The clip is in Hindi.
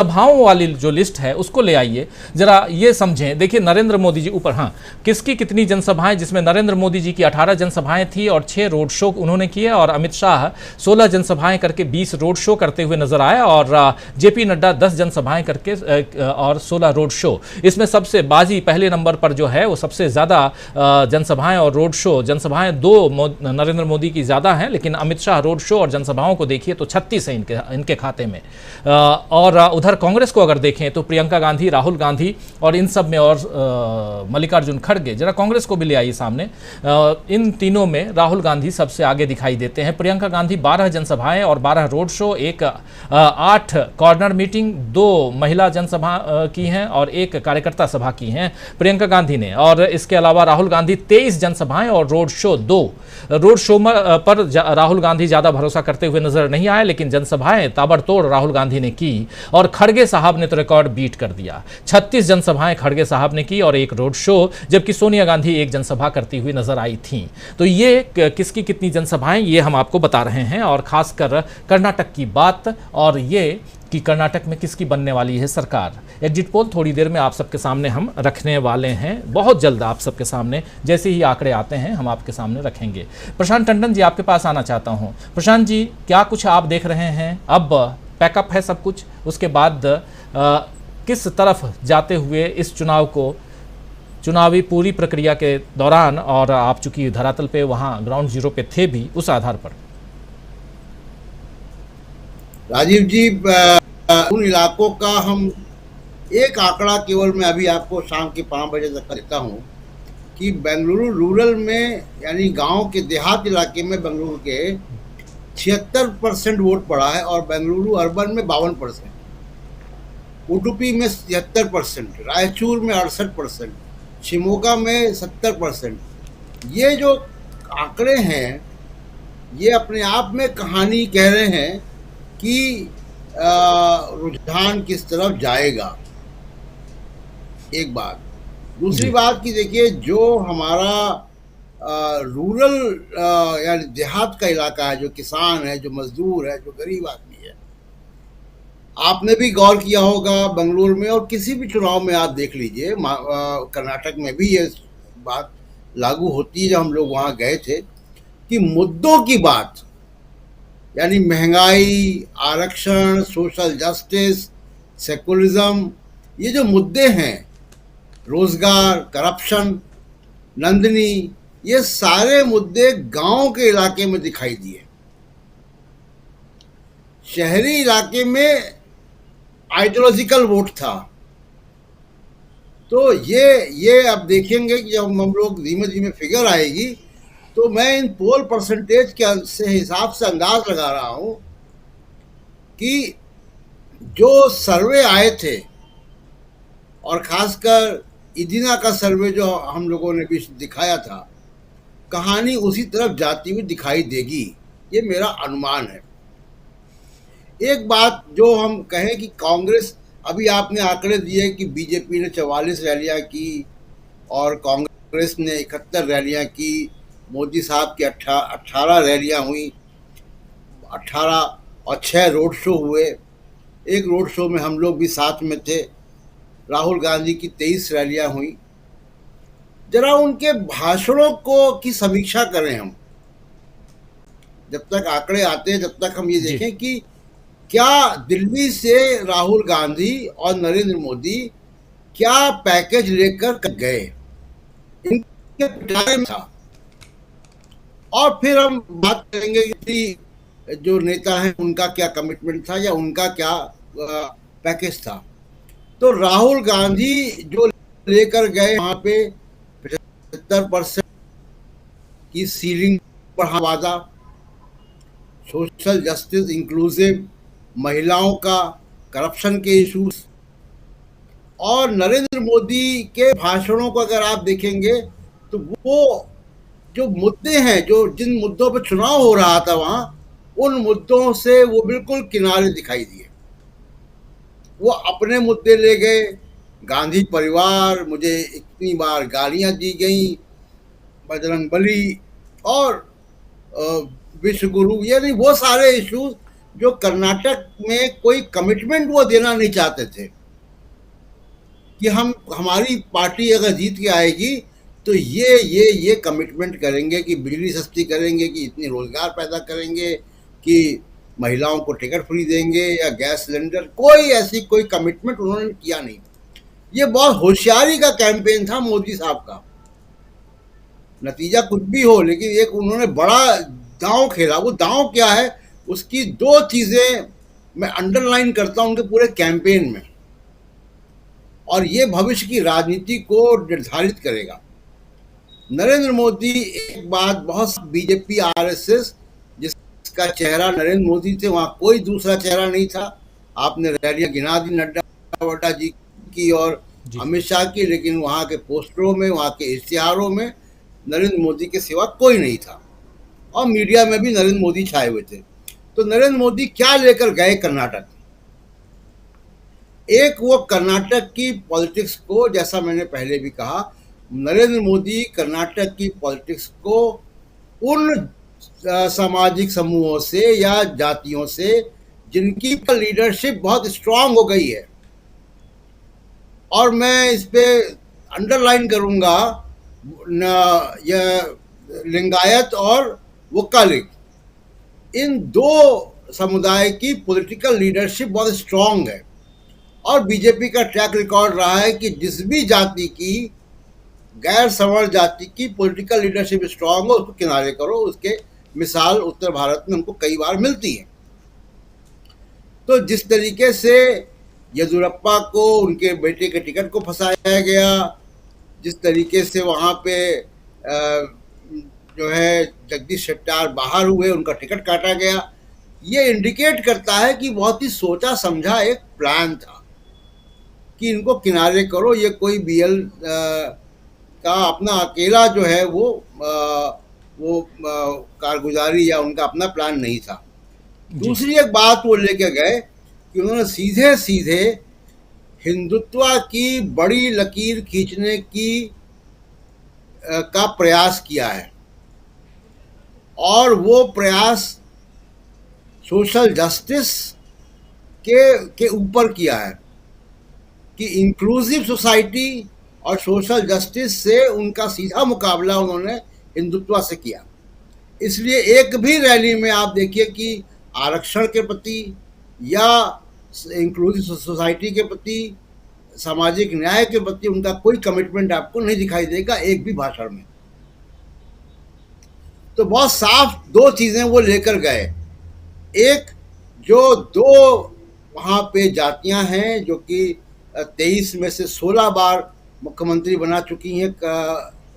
सभाओं वाली जो लिस्ट है उसको ले आइए, जरा ये समझें। देखिए नरेंद्र मोदी जी ऊपर, हाँ, किसकी कितनी जनसभाएं, जिसमें नरेंद्र मोदी जी की 18 जनसभाएं थी और 6 रोड शो उन्होंने किए, और अमित शाह 16 जनसभाएं करके 20 रोड शो करते हुए नजर आए, और जेपी नड्डा 10 जनसभाएं करके और 16 रोड शो। इसमें सबसे बाजी पहले नंबर पर जो है वो सबसे ज़्यादा जनसभाएं और रोड शो, जनसभाएं नरेंद्र मोदी की ज़्यादा हैं, लेकिन अमित शाह रोड शो और जनसभाओं को देखिए तो 36 है इनके खाते में। और उधर कांग्रेस को अगर देखें तो प्रियंका गांधी, राहुल गांधी और इन सब में, और मल्लिकार्जुन खड़गे, जरा कांग्रेस को भी ले आइए सामने। इन तीनों में राहुल गांधी सबसे आगे दिखाई देते हैं। प्रियंका गांधी 12 जनसभाएं और 12 रोड शो, 8 कॉर्नर मीटिंग, 2 महिला जनसभा की हैं और 1 कार्यकर्ता सभा की हैं प्रियंका गांधी ने। और इसके अलावा राहुल गांधी 23 जनसभाएं और रोड शो 2। रोड शो पर राहुल गांधी ज्यादा भरोसा करते हुए नजर नहीं आए, लेकिन जनसभाएं ताबड़तोड़ राहुल गांधी ने की, और खड़गे साहब ने तो रिकॉर्ड बीट कर दिया। 36 जनसभाएं खड़गे साहब ने की और 1 रोड शो, जबकि सोनिया गांधी 1 जनसभा करती हुई नजर आई थी। तो ये किसकी कितनी जनसभाएं, ये हम आपको बता रहे हैं, और खासकर कर्नाटक की बात, और ये कि कर्नाटक में किसकी बनने वाली है सरकार। एग्जिट पोल थोड़ी देर में आप सबके सामने हम रखने वाले हैं, बहुत जल्द आप सबके सामने, जैसे ही आंकड़े आते हैं हम आपके सामने रखेंगे। प्रशांत टंडन जी, आपके पास आना चाहता हूं। प्रशांत जी, क्या कुछ आप देख रहे हैं? अब पैकअप है सब कुछ, उसके बाद किस तरफ जाते हुए इस चुनाव को, चुनावी पूरी प्रक्रिया के दौरान, और आप चूंकि धरातल पे वहां ग्राउंड जीरो पे थे भी, उस आधार पर। राजीव जी, उन इलाकों का हम एक आंकड़ा केवल मैं अभी आपको शाम के 5 बजे तक देता हूँ कि बेंगलुरु रूरल में, यानी गांव के देहात इलाके में बेंगलुरु के 76% वोट पड़ा है, और बेंगलुरु अर्बन में 52%, उडुपी में 77%, रायचूर में 68%, शिमोगा में 70%। ये जो आंकड़े हैं ये अपने आप में कहानी कह रहे हैं कि रुझान किस तरफ जाएगा। एक बात, दूसरी बात कि देखिए, जो हमारा रूरल यानी देहात का इलाका है, जो किसान है, जो मजदूर है, जो गरीब आदमी है, आपने भी गौर किया होगा बेंगलुरु में, और किसी भी चुनाव में आप देख लीजिए, कर्नाटक में भी ये बात लागू होती है जब हम लोग वहाँ गए थे, कि मुद्दों की बात, यानी महंगाई, आरक्षण, सोशल जस्टिस, सेकुलरिज्म, ये जो मुद्दे हैं, रोजगार, करप्शन, नंदनी, ये सारे मुद्दे गांव के इलाके में दिखाई दिए। शहरी इलाके में आइडियोलॉजिकल वोट था। तो ये अब देखेंगे कि जब हम लोग धीमे धीमे फिगर आएगी, तो मैं इन पोल परसेंटेज के से हिसाब से अंदाज लगा रहा हूं कि जो सर्वे आए थे, और खासकर इदिना का सर्वे जो हम लोगों ने भी दिखाया था, कहानी उसी तरफ जाती हुई दिखाई देगी, ये मेरा अनुमान है। एक बात जो हम कहें कि कांग्रेस, अभी आपने आंकड़े दिए कि बीजेपी ने 44 रैलियां की और कांग्रेस ने 71 रैलियां की, मोदी साहब की 18 रैलियां हुई, 18 और 6 रोड शो हुए। एक रोड शो में हम लोग भी साथ में थे। राहुल गांधी की 23 रैलियां हुई। जरा उनके भाषणों को की समीक्षा करें हम, जब तक आंकड़े आते हैं, जब तक हम ये देखें कि क्या दिल्ली से राहुल गांधी और नरेंद्र मोदी क्या पैकेज लेकर गए, इनके पिटारे में था। और फिर हम बात करेंगे कि जो नेता हैं उनका क्या कमिटमेंट था, या उनका क्या पैकेज था। तो राहुल गांधी जो लेकर गए वहां पे 75% की सीलिंग पर वादा, सोशल जस्टिस, इंक्लूसिव, महिलाओं का, करप्शन के इश्यूज, और नरेंद्र मोदी के भाषणों को अगर आप देखेंगे तो वो जो मुद्दे हैं, जो जिन मुद्दों पर चुनाव हो रहा था वहां, उन मुद्दों से वो बिल्कुल किनारे दिखाई दिए। वो अपने मुद्दे ले गए, गांधी परिवार, मुझे इतनी बार गालियां दी गई, बजरंगबली और विश्व गुरु, यानी वो सारे इश्यूज जो कर्नाटक में कोई कमिटमेंट वो देना नहीं चाहते थे कि हम हमारी पार्टी अगर जीत के आएगी तो ये कमिटमेंट करेंगे कि बिजली सस्ती करेंगे, कि इतनी रोजगार पैदा करेंगे, कि महिलाओं को टिकट फ्री देंगे या गैस सिलेंडर, कोई ऐसी कोई कमिटमेंट उन्होंने किया नहीं। ये बहुत होशियारी का कैंपेन था मोदी साहब का। नतीजा कुछ भी हो, लेकिन एक उन्होंने बड़ा दांव खेला। वो दांव क्या है, उसकी दो चीजें मैं अंडरलाइन करता हूं उनके पूरे कैंपेन में, और ये भविष्य की राजनीति को निर्धारित करेगा। नरेंद्र मोदी, एक बात बहुत, बीजेपी आरएसएस जिसका चेहरा नरेंद्र मोदी थे, वहां कोई दूसरा चेहरा नहीं था। आपने रैलियां गिना दी नड्डा वड्डा जी की और जी। अमित शाह की, लेकिन वहां के पोस्टरों में, वहां के इश्तिहारों में नरेंद्र मोदी के सिवा कोई नहीं था, और मीडिया में भी नरेंद्र मोदी छाए हुए थे। तो नरेंद्र मोदी क्या लेकर गए कर्नाटक? एक, वो कर्नाटक की पॉलिटिक्स को, जैसा मैंने पहले भी कहा, नरेंद्र मोदी कर्नाटक की पॉलिटिक्स को उन सामाजिक समूहों से या जातियों से जिनकी लीडरशिप बहुत स्ट्रांग हो गई है, और मैं इस पे अंडरलाइन करूंगा, यह लिंगायत और वोक्कालिक, इन दो समुदाय की पॉलिटिकल लीडरशिप बहुत स्ट्रांग है। और बीजेपी का ट्रैक रिकॉर्ड रहा है कि जिस भी जाति की, गैर सवर्ण जाति की पॉलिटिकल लीडरशिप स्ट्रांग हो, उसको किनारे करो। उसके मिसाल उत्तर भारत में हमको कई बार मिलती है। तो जिस तरीके से येदियुरप्पा को उनके बेटे के टिकट को फंसाया गया, जिस तरीके से वहाँ पे जो है जगदीश शेट्टार बाहर हुए, उनका टिकट काटा गया, ये इंडिकेट करता है कि बहुत ही सोचा समझा एक प्लान था कि इनको किनारे करो। ये कोई बीएल का अपना अकेला जो है वो कारगुजारी या उनका अपना प्लान नहीं था। दूसरी एक बात वो लेके गए कि उन्होंने सीधे सीधे हिंदुत्व की बड़ी लकीर खींचने की का प्रयास किया है, और वो प्रयास सोशल जस्टिस के ऊपर किया है कि इंक्लूसिव सोसाइटी और सोशल जस्टिस से उनका सीधा मुकाबला उन्होंने हिंदुत्व से किया। इसलिए एक भी रैली में आप देखिए कि आरक्षण के प्रति या इंक्लूसिव सोसाइटी के प्रति, सामाजिक न्याय के प्रति उनका कोई कमिटमेंट आपको नहीं दिखाई देगा एक भी भाषण में। तो बहुत साफ दो चीजें वो लेकर गए। एक, जो दो वहाँ पे जातियां हैं जो कि 23 में से 16 बार मुख्यमंत्री बना चुकी हैं